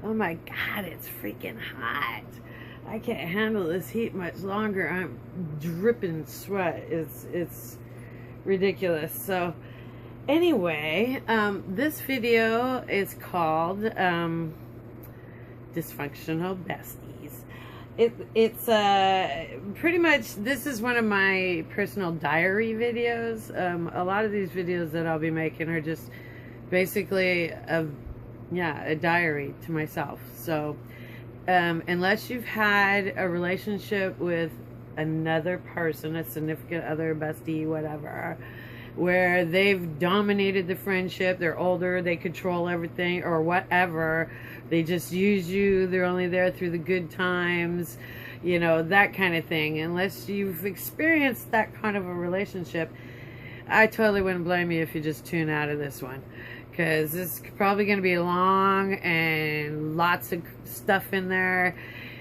Oh my God, it's freaking hot. I can't handle this heat much longer. I'm dripping sweat. It's ridiculous. So anyway, this video is called Dysfunctional Besties. It's pretty much, this is one of my personal diary videos. A lot of these videos that I'll be making are just basically a diary to myself. So unless you've had a relationship with another person, a significant other, bestie, whatever, where they've dominated the friendship, they're older, they control everything or whatever, they just use you, they're only there through the good times, you know, that kind of thing. Unless you've experienced that kind of a relationship, I totally wouldn't blame you if you just tune out of this one, because this is probably going to be long and lots of stuff in there,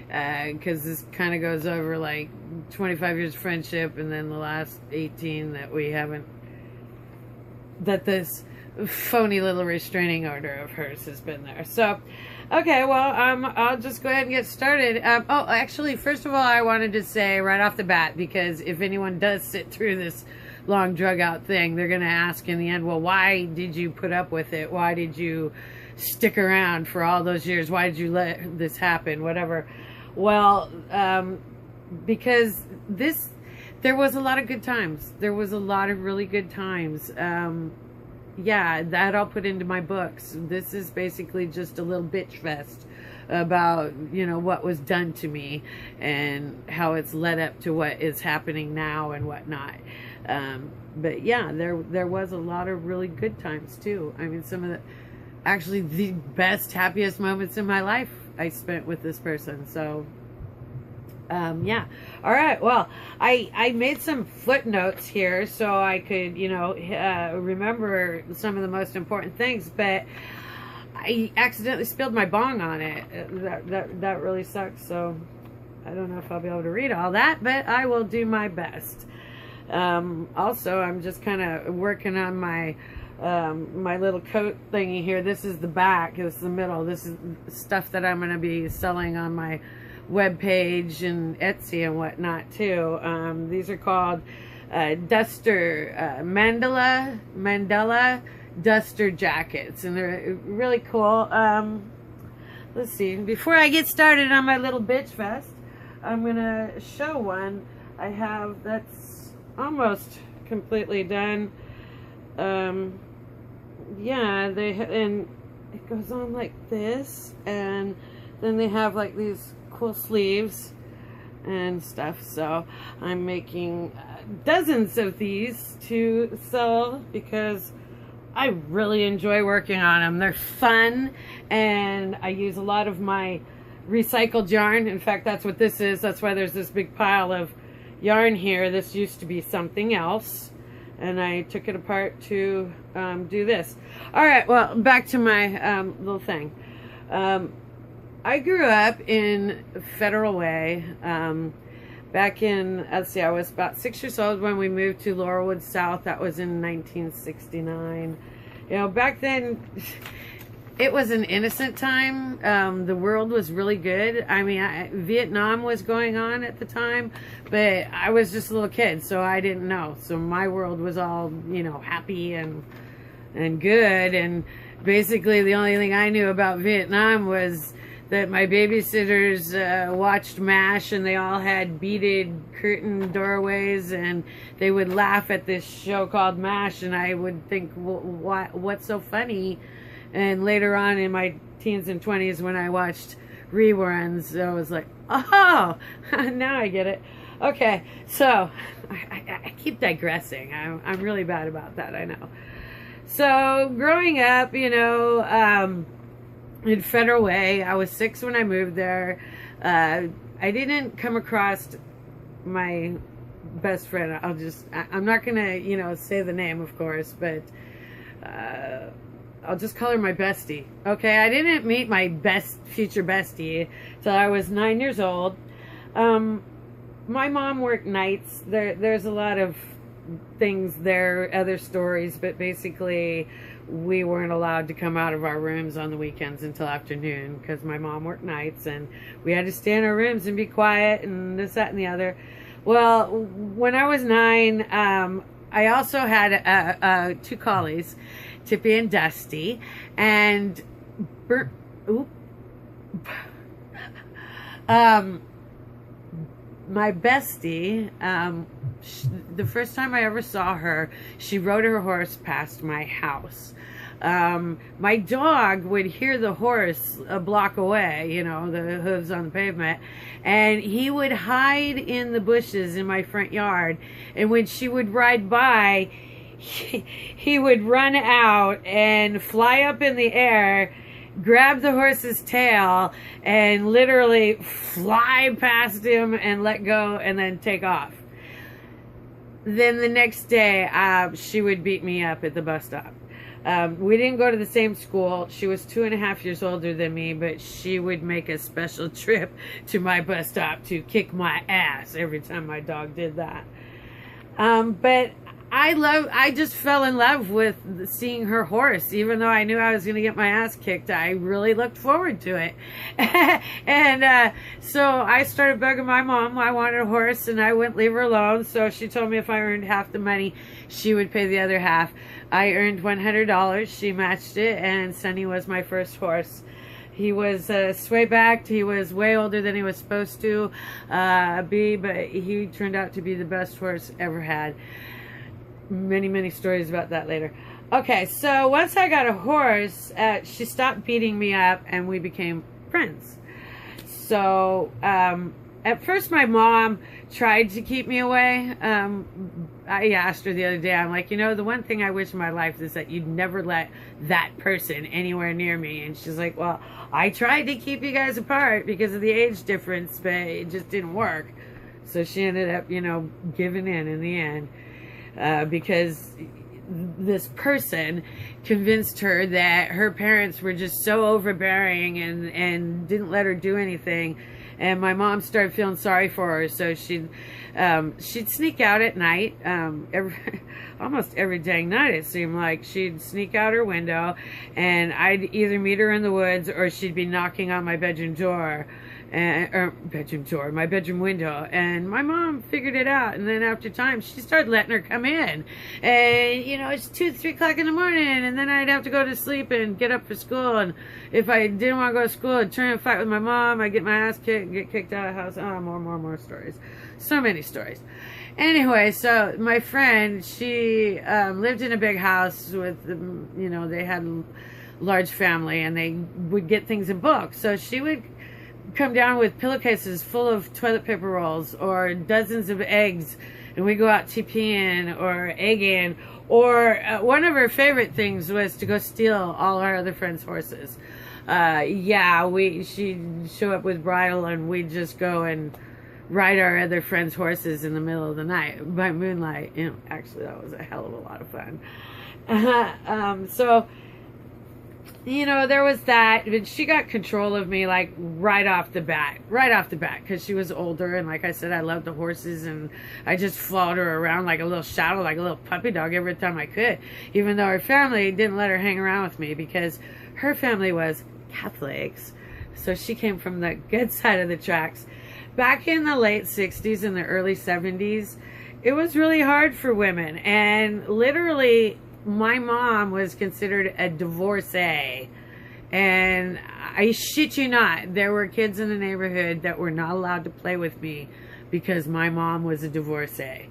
because this kind of goes over like 25 years of friendship and then the last 18 that we haven't, that this phony little restraining order of hers has been there. So okay, well, I'll just go ahead and get started. Oh, actually, first of all, I wanted to say right off the bat, because if anyone does sit through this long drug out thing, they're going to ask in the end, well, why did you put up with it? Why did you stick around for all those years? Why did you let this happen? Whatever. Well, because there was a lot of good times. There was a lot of really good times. Yeah, that I'll put into my books. This is basically just a little bitch fest about, you know, what was done to me and how it's led up to what is happening now and whatnot. But yeah, there was a lot of really good times too. I mean, some of actually the best, happiest moments in my life I spent with this person. So yeah. All right. Well, I made some footnotes here so I could, you know, remember some of the most important things, but I accidentally spilled my bong on it. That really sucks. So I don't know if I'll be able to read all that, but I will do my best. Also, I'm just kind of working on my my little coat thingy here. This is the back. This is the middle. This is stuff that I'm going to be selling on my webpage and Etsy and whatnot too. These are called Mandela duster jackets, and they're really cool. Let's see, before I get started on my little bitch fest, I'm gonna show one I have that's almost completely done. Yeah, and it goes on like this, and then they have like these cool sleeves and stuff. So I'm making dozens of these to sell because I really enjoy working on them. They're fun, and I use a lot of my recycled yarn. In fact, that's what this is. That's why there's this big pile of yarn here. This used to be something else, and I took it apart to do this. All right, well, back to my little thing. I grew up in Federal Way. Back in, let's see, I was about 6 years old when we moved to Laurelwood South. That was in 1969. You know, back then, it was an innocent time. The world was really good. I mean, Vietnam was going on at the time, but I was just a little kid, so I didn't know. So my world was all, you know, happy and good. And basically, the only thing I knew about Vietnam was that my babysitters watched MASH, and they all had beaded curtain doorways, and they would laugh at this show called MASH, and I would think, well, what's so funny? And later on in my teens and 20s, when I watched reruns, I was like, oh, now I get it. Okay, so I keep digressing. I'm really bad about that, I know. So growing up, you know, in Federal Way, I was 6 when I moved there. I didn't come across my best friend. I'm not gonna, you know, say the name, of course, but I'll just call her my bestie. Okay, I didn't meet my future bestie till I was 9 years old. My mom worked nights. There's a lot of things there, other stories, but basically we weren't allowed to come out of our rooms on the weekends until afternoon because my mom worked nights, and we had to stay in our rooms and be quiet and this, that, and the other. Well, when I was 9, I also had 2 collies, Tippy and Dusty, and my bestie, the first time I ever saw her, she rode her horse past my house. My dog would hear the horse a block away, you know, the hooves on the pavement, and he would hide in the bushes in my front yard. And when she would ride by, he would run out and fly up in the air, grab the horse's tail, and literally fly past him and let go and then take off. Then the next day, she would beat me up at the bus stop. We didn't go to the same school. She was 2.5 years older than me, but she would make a special trip to my bus stop to kick my ass every time my dog did that. But I just fell in love with seeing her horse. Even though I knew I was going to get my ass kicked, I really looked forward to it. And so I started bugging my mom. I wanted a horse, and I wouldn't leave her alone. So she told me if I earned half the money, she would pay the other half. I earned $100. She matched it, and Sonny was my first horse. He was sway-backed. He was way older than he was supposed to be, but he turned out to be the best horse ever had. Many, many stories about that later. Okay, so once I got a horse, she stopped beating me up, and we became friends. So at first my mom tried to keep me away. I asked her the other day, I'm like, you know, the one thing I wish in my life is that you'd never let that person anywhere near me. And she's like, well, I tried to keep you guys apart because of the age difference, but it just didn't work. So she ended up, you know, giving in the end. Because this person convinced her that her parents were just so overbearing and didn't let her do anything. And my mom started feeling sorry for her, so she'd sneak out at night, almost every dang night it seemed like. She'd sneak out her window, and I'd either meet her in the woods, or she'd be knocking on my bedroom door. My bedroom window, and my mom figured it out. And then after time, she started letting her come in, and you know, it's 2, 3 o'clock in the morning, and then I'd have to go to sleep and get up for school. And if I didn't want to go to school, I'd turn and fight with my mom. I'd get my ass kicked and get kicked out of the house. Oh, more stories. So many stories. Anyway, so my friend, she lived in a big house with, you know, they had a large family, and they would get things in books. So she would come down with pillowcases full of toilet paper rolls or dozens of eggs, and we go out TPing or egging, or one of her favorite things was to go steal all our other friends' horses. She'd show up with bridle, and we'd just go and ride our other friends' horses in the middle of the night by moonlight. You know, actually that was a hell of a lot of fun. So you know, there was that, but she got control of me like right off the bat, because she was older, and like I said, I loved the horses, and I just followed her around like a little shadow, like a little puppy dog every time I could, even though her family didn't let her hang around with me because her family was Catholics, so she came from the good side of the tracks. Back in the late 60s and the early 70s, it was really hard for women, and literally my mom was considered a divorcee, and I shit you not, there were kids in the neighborhood that were not allowed to play with me because my mom was a divorcee.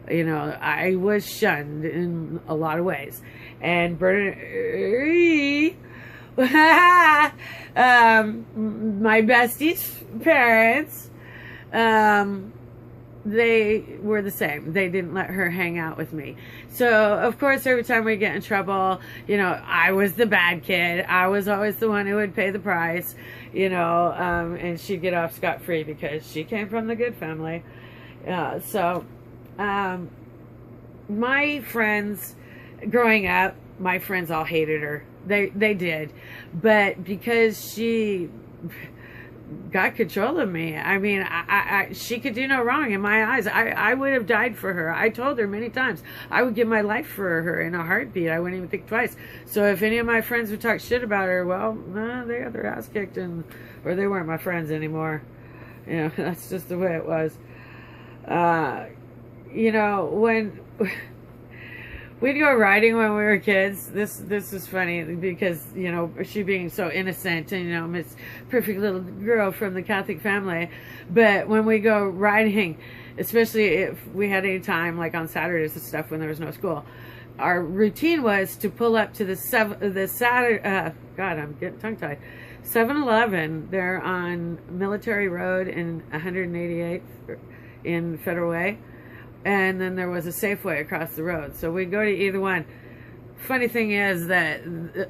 You know, I was shunned in a lot of ways. And Bernie, my bestie's parents, they were the same. They didn't let her hang out with me. So, of course, every time we get in trouble, you know, I was the bad kid. I was always the one who would pay the price, you know, and she'd get off scot-free because she came from the good family. My friends, growing up, my friends all hated her. They did. But because she got control of me. I mean, she could do no wrong in my eyes. I would have died for her. I told her many times I would give my life for her in a heartbeat. I wouldn't even think twice. So if any of my friends would talk shit about her, well, they got their ass kicked, or they weren't my friends anymore. You know, that's just the way it was. You know, when we'd go riding when we were kids. This is funny because, you know, she being so innocent and, you know, Miss Perfect little girl from the Catholic family. But when we go riding, especially if we had any time, like on Saturdays and stuff when there was no school, our routine was to pull up to God, I'm getting tongue-tied. 7-Eleven, they're on Military Road in 188th in Federal Way. And then there was a Safeway across the road. So we'd go to either one. Funny thing is that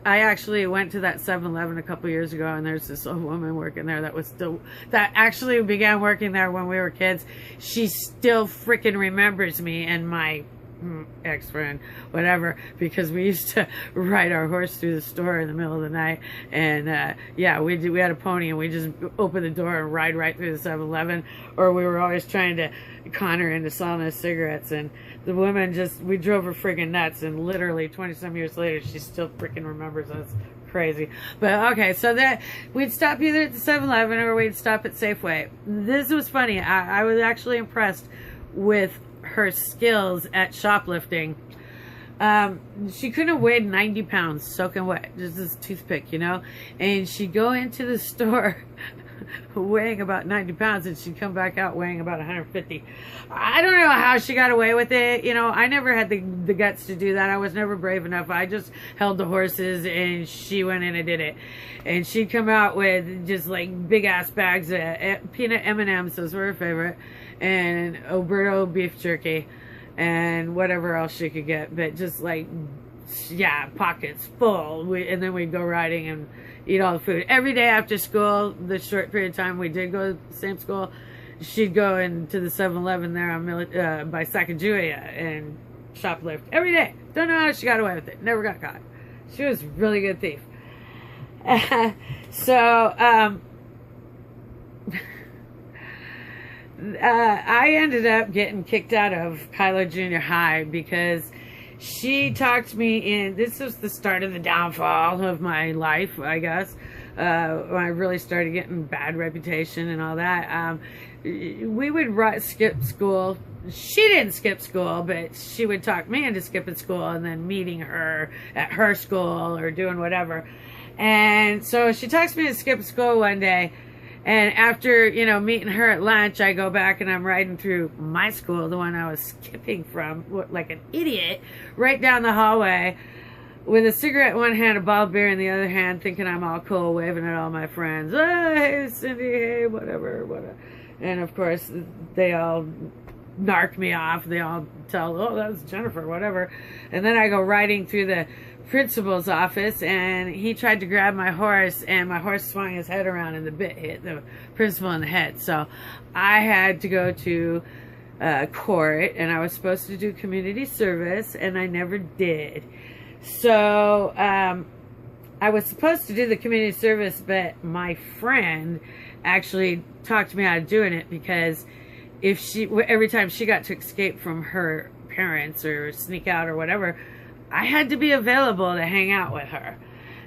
I actually went to that 7-Eleven a couple years ago, and there's this old woman working there that actually began working there when we were kids. She still freaking remembers me and my ex-friend, whatever, because we used to ride our horse through the store in the middle of the night, and yeah, we had a pony, and we just open the door and ride right through the 7-Eleven, or we were always trying to con her into selling us cigarettes, and the woman we drove her friggin' nuts, and literally 20-some years later, she still freaking remembers us. Crazy. But okay, so that we'd stop either at the 7-Eleven or we'd stop at Safeway. This was funny. I was actually impressed with her skills at shoplifting. She couldn't have weighed 90 pounds soaking wet, just this toothpick, you know, and she'd go into the store weighing about 90 pounds and she'd come back out weighing about 150. I don't know how she got away with it. You know, I never had the guts to do that. I was never brave enough. I just held the horses and she went in and did it. And she'd come out with just like big ass bags of peanut M&Ms, those were her favorite, and Oberto beef jerky and whatever else she could get, but just like, yeah, pockets full. And then we'd go riding and eat all the food. Every day after school, the short period of time we did go to the same school, she'd go into the 7-Eleven there on by Sacagawea and shoplift every day. Don't know how she got away with it. Never got caught. She was a really good thief. I ended up getting kicked out of Kylo Junior High because she talked me in. This was the start of the downfall of my life, I guess, when I really started getting bad reputation and all that. We would skip school. She didn't skip school, but she would talk me into skipping school and then meeting her at her school or doing whatever. And so she talks me to skip school one day. And after, you know, meeting her at lunch, I go back and I'm riding through my school, the one I was skipping from, like an idiot, right down the hallway with a cigarette in one hand, a bottle of beer in the other hand, thinking I'm all cool, waving at all my friends. Oh, hey, Cindy, hey, whatever. And, of course, they all narc me off. They all tell, oh, that was Jennifer, whatever. And then I go riding through the principal's office, and he tried to grab my horse, and my horse swung his head around and the bit hit the principal in the head. So I had to go to court, and I was supposed to do community service, and I never did. So I was supposed to do the community service, but my friend actually talked me out of doing it, because every time she got to escape from her parents or sneak out or whatever, I had to be available to hang out with her.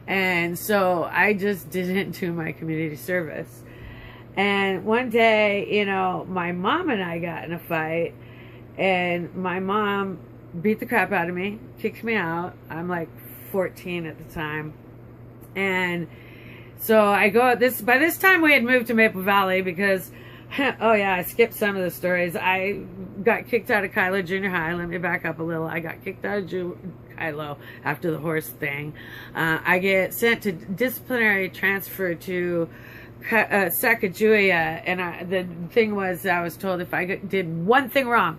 And so I just didn't do my community service. And one day, you know, my mom and I got in a fight, and my mom beat the crap out of me, kicked me out. I'm like 14 at the time. And so I go, by this time we had moved to Maple Valley because, oh yeah, I skipped some of the stories. I got kicked out of Kylo Junior High. Let me back up a little. I got kicked out of Kylo after the horse thing. I get sent to disciplinary transfer to Sacagawea, and the thing was, I was told if I did one thing wrong,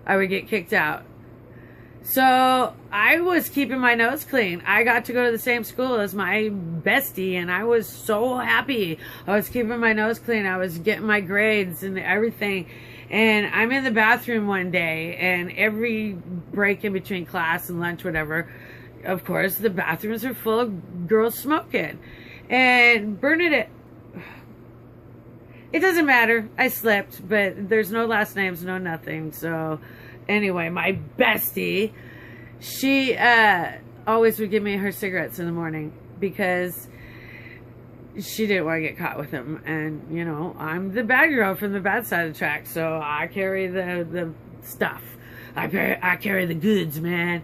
I would get kicked out. So I was keeping my nose clean. I got to go to the same school as my bestie, and I was so happy. I was keeping my nose clean. I was getting my grades and everything. And I'm in the bathroom one day, and every break in between class and lunch, whatever, of course, the bathrooms are full of girls smoking. And It doesn't matter. I slipped, but there's no last names, no nothing. So anyway, my bestie, she always would give me her cigarettes in the morning because she didn't want to get caught with them. And, you know, I'm the bad girl from the bad side of the track, so I carry the stuff. I carry the goods, man.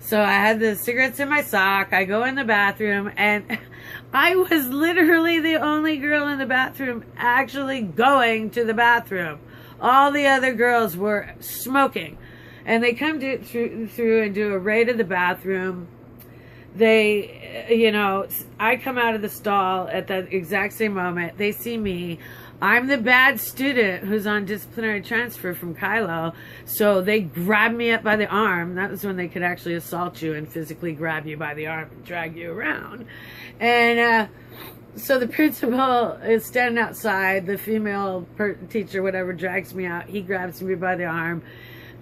So I had the cigarettes in my sock. I go in the bathroom, and I was literally the only girl in the bathroom actually going to the bathroom. All the other girls were smoking. And they come through and do a raid of the bathroom. They, you know, I come out of the stall at that exact same moment. They see me. I'm the bad student who's on disciplinary transfer from Kylo. So they grab me up by the arm. That was when they could actually assault you and physically grab you by the arm and drag you around. And so the principal is standing outside. The female teacher, whatever, drags me out. He grabs me by the arm.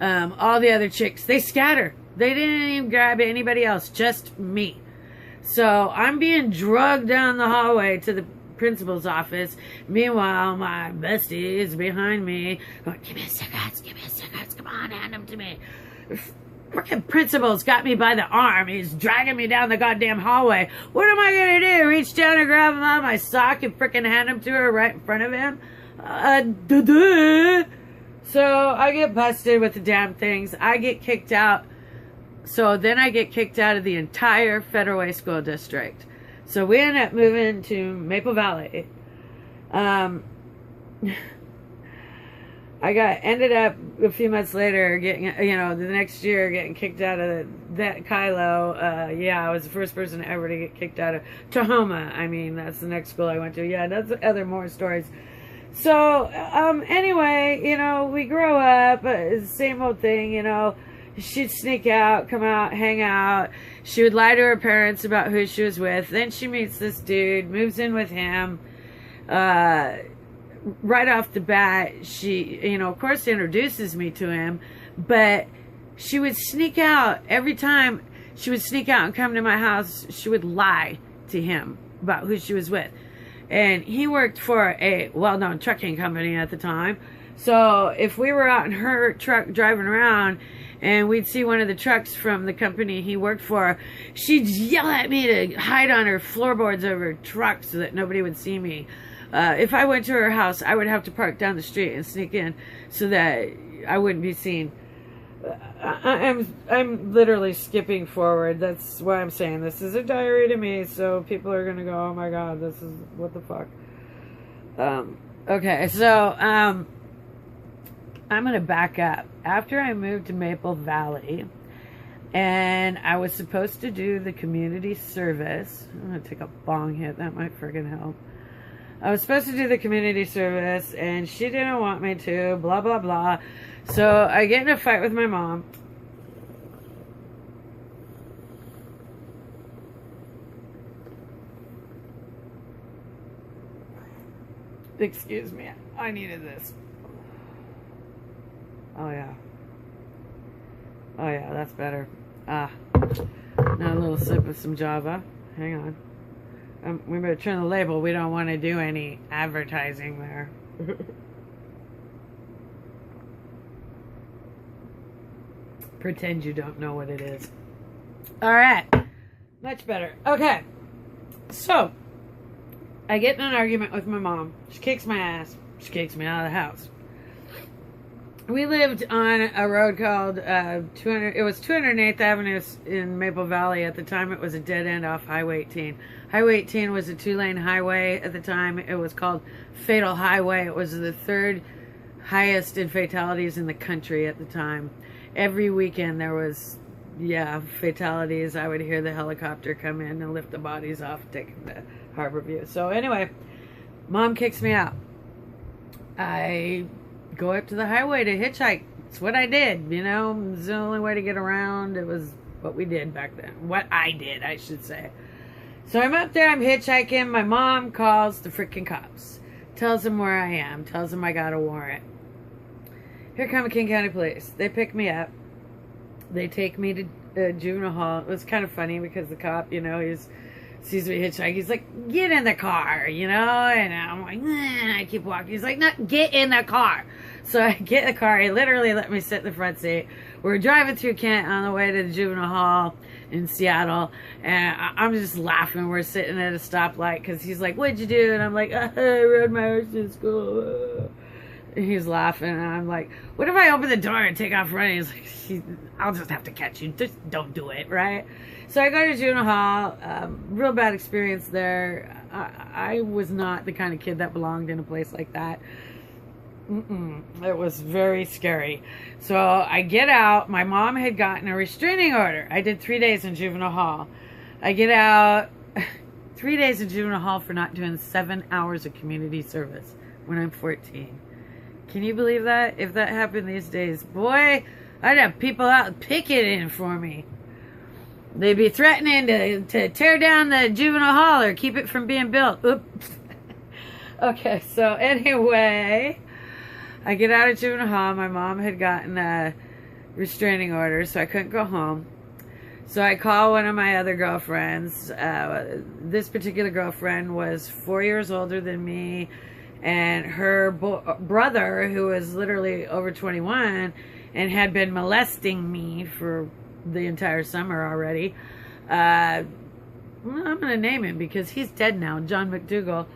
All the other chicks, they scatter. They didn't even grab anybody else, just me. So I'm being drugged down the hallway to the principal's office. Meanwhile, my bestie is behind me going, give me cigarettes, come on, hand them to me. Freaking principal's got me by the arm. He's dragging me down the goddamn hallway. What am I gonna do? Reach down and grab him out of my sock and freaking hand him to her right in front of him? So I get busted with the damn things. I get kicked out. So then I get kicked out of the entire Federal Way School District. So we end up moving to Maple Valley. I ended up a few months later getting, you know, the next year getting kicked out of that Kylo. Yeah, I was the first person ever to get kicked out of Tahoma. I mean, that's the next school I went to. Yeah, that's other more stories. So, anyway, you know, we grow up, same old thing, you know. She'd sneak out, come out, hang out. She would lie to her parents about who she was with. Then she meets this dude, moves in with him. Right off the bat, she, you know, of course introduces me to him, but she would sneak out every time she would sneak out and come to my house. She would lie to him about who she was with. And he worked for a well-known trucking company at the time. So if we were out in her truck driving around and we'd see one of the trucks from the company he worked for, she'd yell at me to hide on her floorboards of her truck so that nobody would see me. If I went to her house, I would have to park down the street and sneak in so that I wouldn't be seen. I'm literally skipping forward. That's why I'm saying this is a diary to me, so people are gonna go, oh my god, this is what the fuck. Okay, so I'm gonna back up. After I moved to Maple Valley and I was supposed to do the community service, I'm gonna take a bong hit, that might friggin' help. I was supposed to do the community service and she didn't want me to, blah blah blah. So I get in a fight with my mom. Excuse me, I needed this. Oh yeah. Oh yeah, that's better. Now a little sip of some Java. Hang on. We better turn the label. We don't want to do any advertising there. Pretend you don't know what it is. Alright. Much better. Okay. So, I get in an argument with my mom. She kicks my ass. She kicks me out of the house. We lived on a road called it was 208th Avenue in Maple Valley. At the time, it was a dead end off Highway 18. Highway 18 was a 2-lane highway at the time. It was called Fatal Highway. It was the third highest in fatalities in the country at the time. Every weekend there was, yeah, fatalities. I would hear the helicopter come in and lift the bodies off, take them to Harborview. So anyway, Mom kicks me out. I go up to the highway to hitchhike. It's what I did, you know. It was the only way to get around. It was what we did back then. What I did, I should say. So I'm up there, I'm hitchhiking. My mom calls the freaking cops. Tells them where I am. Tells them I got a warrant. Here come King County Police. They pick me up. They take me to juvenile hall. It was kind of funny because the cop, you know, he's sees me hitchhiking. He's like, get in the car, you know? And I'm like, nah. I keep walking. He's like, no, get in the car. So I get in the car. He literally let me sit in the front seat. We're driving through Kent on the way to the juvenile hall in Seattle. And I'm just laughing. We're sitting at a stoplight because he's like, what'd you do? And I'm like, I rode my horse to school. And he's laughing. And I'm like, what if I open the door and take off running? He's like, I'll just have to catch you. Just don't do it, right? So I go to juvenile hall. Real bad experience there. I was not the kind of kid that belonged in a place like that. It was very scary. So I get out. My mom had gotten a restraining order. I did 3 days in juvenile hall. I get out 3 days in juvenile hall for not doing 7 hours of community service when I'm 14. Can you believe that? If that happened these days, boy, I'd have people out picketing for me. They'd be threatening to tear down the juvenile hall or keep it from being built. Oops. Okay, so anyway, I get out of juvenile hall. My mom had gotten a restraining order, so I couldn't go home. So I call one of my other girlfriends. This particular girlfriend was 4 years older than me, and her brother, who was literally over 21 and had been molesting me for the entire summer already. I'm going to name him because he's dead now, John McDougal.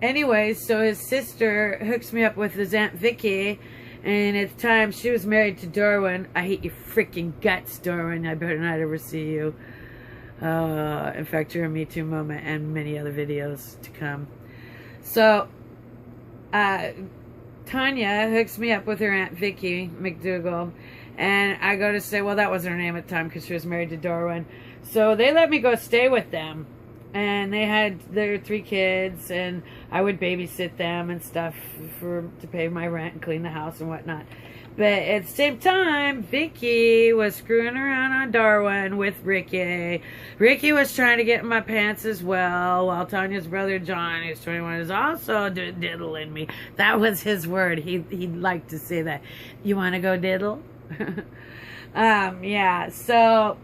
Anyway, so his sister hooks me up with his Aunt Vicky, and at the time she was married to Darwin. I hate your freaking guts, Darwin. I better not ever see you. In fact, you're a Me Too moment and many other videos to come. So, Tanya hooks me up with her Aunt Vicky McDougal, and I go to say, well, that wasn't her name at the time because she was married to Darwin. So they let me go stay with them. And they had their 3 kids, and I would babysit them and stuff to pay my rent and clean the house and whatnot. But at the same time, Vicky was screwing around on Darwin with Ricky. Ricky was trying to get in my pants as well, while Tanya's brother John, who's 21, is also diddling me. That was his word. He liked to say that. You want to go diddle? Yeah, so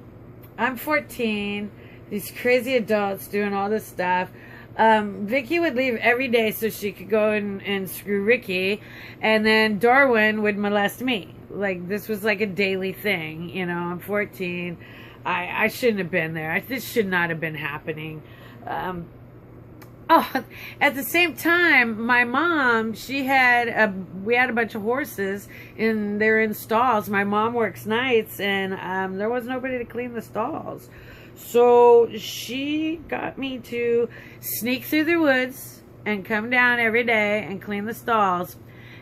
I'm 14. These crazy adults doing all this stuff. Vicky would leave every day so she could go and screw Ricky, and then Darwin would molest me. Like, this was like a daily thing, you know. I'm 14. I shouldn't have been there. This should not have been happening. Oh, at the same time, my mom, we had a bunch of horses, and they're in stalls. My mom works nights, and there was nobody to clean the stalls. So she got me to sneak through the woods and come down every day and clean the stalls.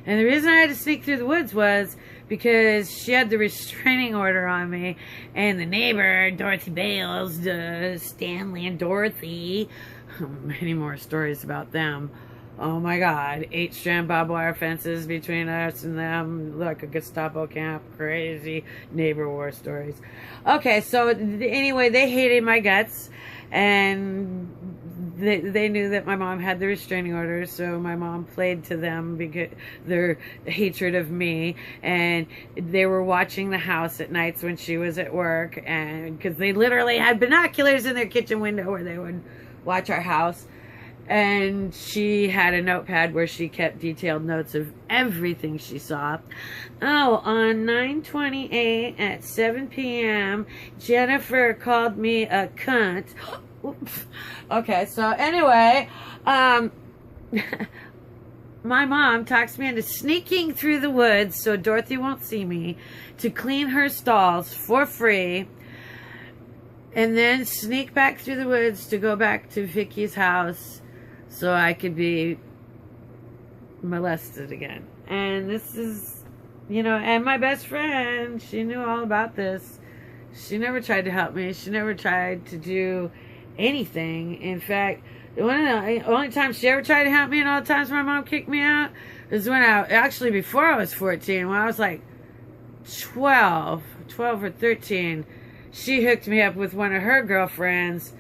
And the reason I had to sneak through the woods was because she had the restraining order on me. And the neighbor, Dorothy Bales, Stanley and Dorothy, many more stories about them. Oh my God, 8-strand barbed wire fences between us and them, like a Gestapo camp, crazy neighbor war stories. Okay, so anyway, they hated my guts, and they knew that my mom had the restraining order, so my mom played to them because their hatred of me, and they were watching the house at nights when she was at work, and because they literally had binoculars in their kitchen window where they would watch our house. And she had a notepad where she kept detailed notes of everything she saw. Oh, on 9/28 at 7 p.m., Jennifer called me a cunt. Oops. Okay, so anyway, my mom talks me into sneaking through the woods so Dorothy won't see me to clean her stalls for free. And then sneak back through the woods to go back to Vicky's house so I could be molested again. And this is, you know, and my best friend, she knew all about this. She never tried to help me. She never tried to do anything. In fact, one of the only times she ever tried to help me and all the times my mom kicked me out is when actually before I was 14, when I was like 12 or 13, she hooked me up with one of her girlfriends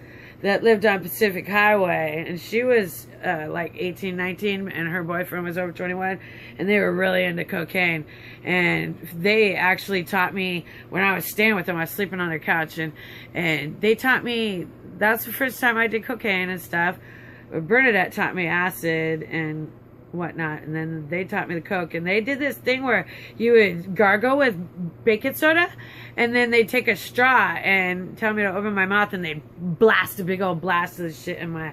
that lived on Pacific Highway, and she was like 18, 19, and her boyfriend was over 21, and they were really into cocaine. And they actually taught me, when I was staying with them, I was sleeping on their couch, and they taught me, that's the first time I did cocaine and stuff. Bernadette taught me acid and whatnot, and then they taught me the coke. And they did this thing where you would gargle with baking soda, and then they'd take a straw and tell me to open my mouth, and they'd blast a big old blast of the shit in my,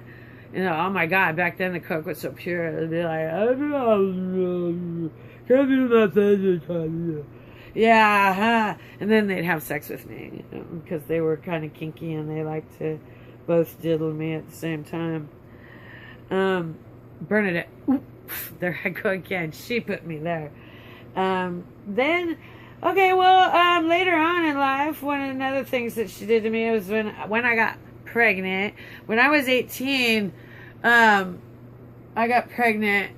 you know, oh my god, back then the coke was so pure. It'd be like, can't do that. Yeah, and then they'd have sex with me, you know, because they were kind of kinky and they liked to both diddle me at the same time. Bernadette, there I go again. She put me there. Then, okay, well, later on in life, one of the other things that she did to me was when I got pregnant. When I was 18, I got pregnant.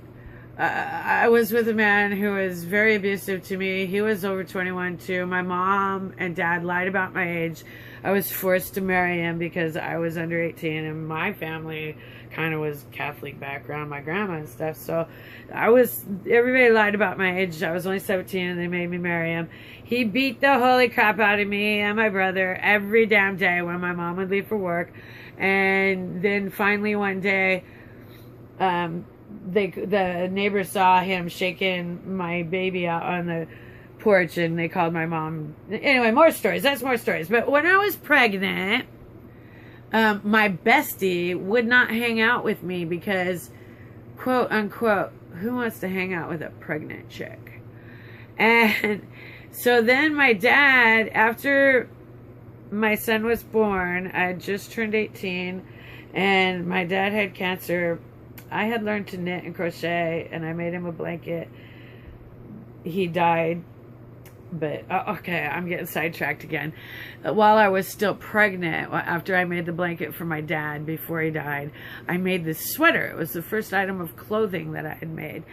I was with a man who was very abusive to me. He was over 21 too. My mom and dad lied about my age. I was forced to marry him because I was under 18, and my family kind of was Catholic background, my grandma and stuff. So everybody lied about my age. I was only 17 and they made me marry him. He beat the holy crap out of me and my brother every damn day when my mom would leave for work. And then finally one day, the neighbors saw him shaking my baby out on the porch, and they called my mom. Anyway, more stories. That's more stories. But when I was pregnant, my bestie would not hang out with me because, quote unquote, who wants to hang out with a pregnant chick? And so then my dad, after my son was born, I had just turned 18, and my dad had cancer. I had learned to knit and crochet, and I made him a blanket. He died. But, okay, I'm getting sidetracked again. While I was still pregnant, after I made the blanket for my dad before he died, I made this sweater. It was the first item of clothing that I had made.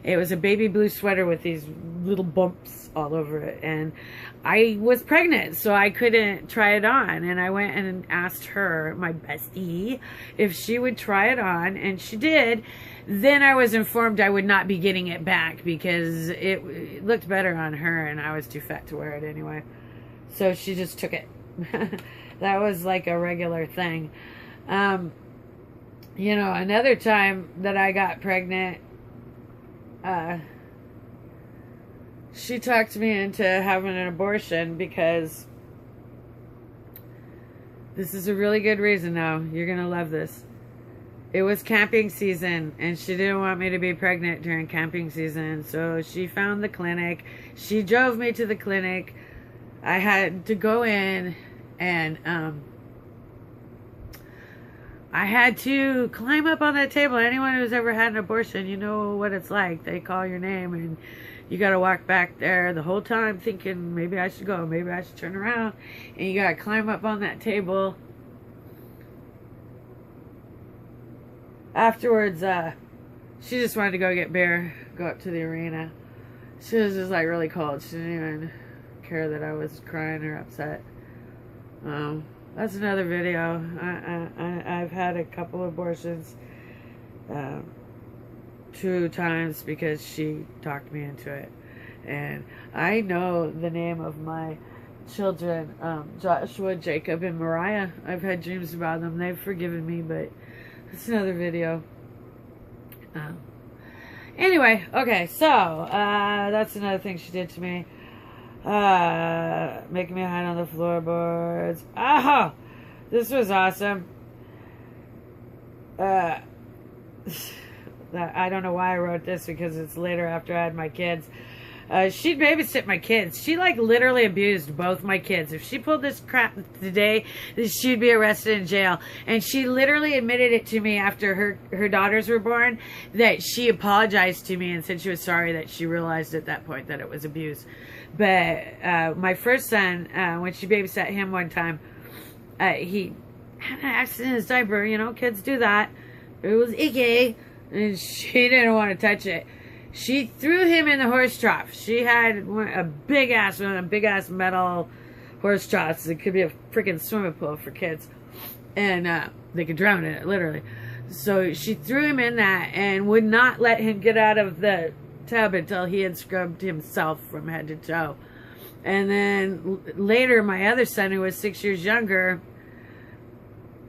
It was a baby blue sweater with these little bumps all over it. And I was pregnant, so I couldn't try it on. And I went and asked her, my bestie, if she would try it on, and she did. Then I was informed I would not be getting it back because it looked better on her and I was too fat to wear it anyway. So she just took it. That was like a regular thing. You know, another time that I got pregnant, she talked me into having an abortion because this is a really good reason now. You're going to love this. It was camping season, and she didn't want me to be pregnant during camping season, so she found the clinic. She drove me to the clinic. I had to go in, and I had to climb up on that table. Anyone who's ever had an abortion, you know what it's like. They call your name, and you got to walk back there the whole time thinking, maybe I should go, maybe I should turn around, and you got to climb up on that table. Afterwards, she just wanted to go get beer, go up to the arena. She was just like really cold. She didn't even care that I was crying or upset. That's another video. I've had a couple abortions, 2 times because she talked me into it. And I know the name of my children, Joshua, Jacob, and Mariah. I've had dreams about them. They've forgiven me, but it's another video. Anyway, okay, so that's another thing she did to me. Making me hide on the floorboards. Oh, this was awesome. I don't know why I wrote this because it's later after I had my kids. She'd babysit my kids. She like literally abused both my kids. If she pulled this crap today, she'd be arrested in jail. And she literally admitted it to me after her daughters were born, that she apologized to me and said she was sorry, that she realized at that point that it was abuse. But my first son, when she babysat him one time, he had an accident in his diaper. You know, kids do that. It was icky, and she didn't want to touch it. She threw him in the horse trough. She had a big ass metal horse trough. It could be a freaking swimming pool for kids. and they could drown in it, literally. So she threw him in that and would not let him get out of the tub until he had scrubbed himself from head to toe. And then later, my other son, who was 6 years younger,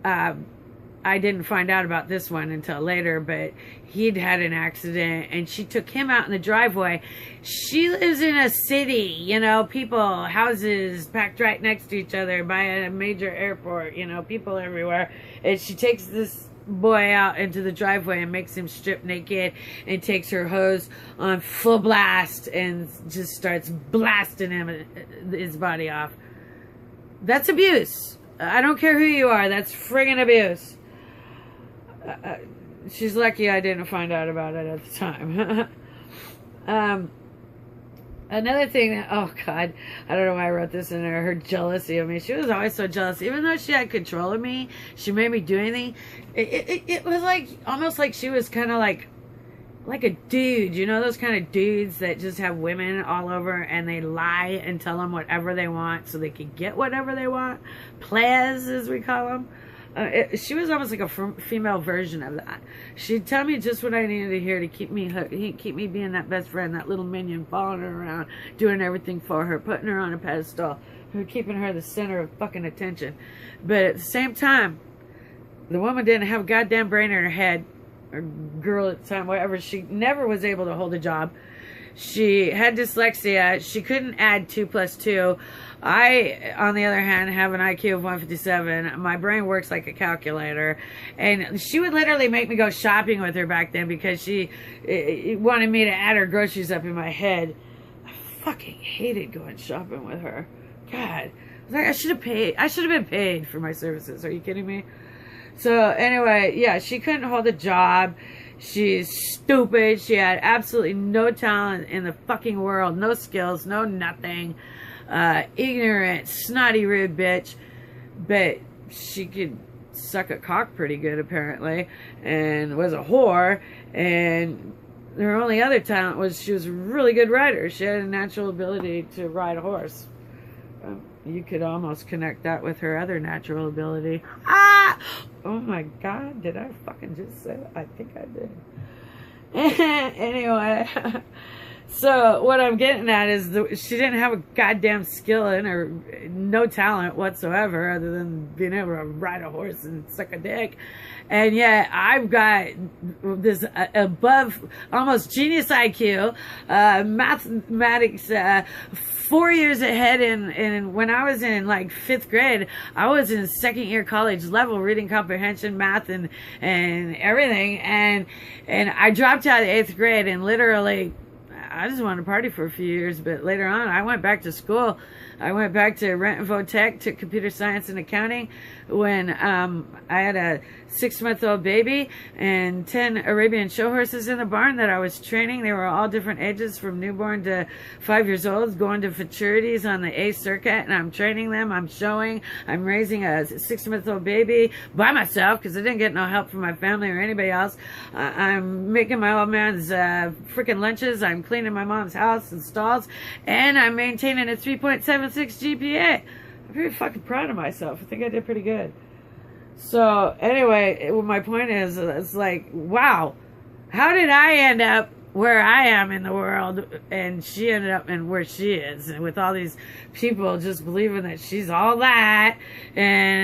I didn't find out about this one until later, but he'd had an accident and she took him out in the driveway. She lives in a city, you know, people, houses packed right next to each other by a major airport, you know, people everywhere. And she takes this boy out into the driveway and makes him strip naked and takes her hose on full blast and just starts blasting him, his body off. That's abuse. I don't care who you are. That's friggin' abuse. She's lucky I didn't find out about it at the time. Another thing that, oh God, I don't know why I wrote this in there, her jealousy of me. She was always so jealous. Even though she had control of me, she made me do anything. It was like, almost like she was kind of like a dude. You know, those kind of dudes that just have women all over and they lie and tell them whatever they want so they can get whatever they want. Players, as we call them. She was almost like a female version of that. She'd tell me just what I needed to hear to keep me hooked, keep me being that best friend, that little minion, following her around, doing everything for her, putting her on a pedestal, keeping her the center of fucking attention. But at the same time, the woman didn't have a goddamn brain in her head, or girl at the time, whatever. She never was able to hold a job. She had dyslexia. She couldn't add 2 plus 2. I, on the other hand, have an IQ of 157. My brain works like a calculator. And she would literally make me go shopping with her back then because she wanted me to add her groceries up in my head. I fucking hated going shopping with her. God. I should have paid. I should have been paid for my services. Are you kidding me? So anyway, yeah, she couldn't hold a job. She's stupid. She had absolutely no talent in the fucking world. No skills, no nothing. Ignorant, snotty, rude bitch. But she could suck a cock pretty good, apparently. And was a whore. And her only other talent was she was a really good rider. She had a natural ability to ride a horse. You could almost connect that with her other natural ability. Ah! Oh my God, did I fucking just say that? I think I did. Anyway, so what I'm getting at is she didn't have a goddamn skill in her, no talent whatsoever other than being able to ride a horse and suck a dick. And yet I've got this above almost genius IQ, mathematics, 4 years ahead in when I was in like 5th grade, I was in 2nd year college level reading comprehension, math and everything. And I dropped out of 8th grade and literally I just wanted to party for a few years, but later on I went back to school. I went back to Rentonville Tech, took computer science and accounting when I had a 6-month-old baby and 10 Arabian show horses in the barn that I was training. They were all different ages from newborn to 5 years old, going to futurities on the A circuit, and I'm training them. I'm showing. I'm raising a 6-month-old baby by myself because I didn't get no help from my family or anybody else. I'm making my old man's freaking lunches. I'm cleaning my mom's house and stalls, and I'm maintaining a 3.76 GPA. I'm pretty fucking proud of myself. I think I did pretty good. So anyway, my point is, it's like, wow, how did I end up where I am in the world and she ended up in where she is, and with all these people just believing that she's all that and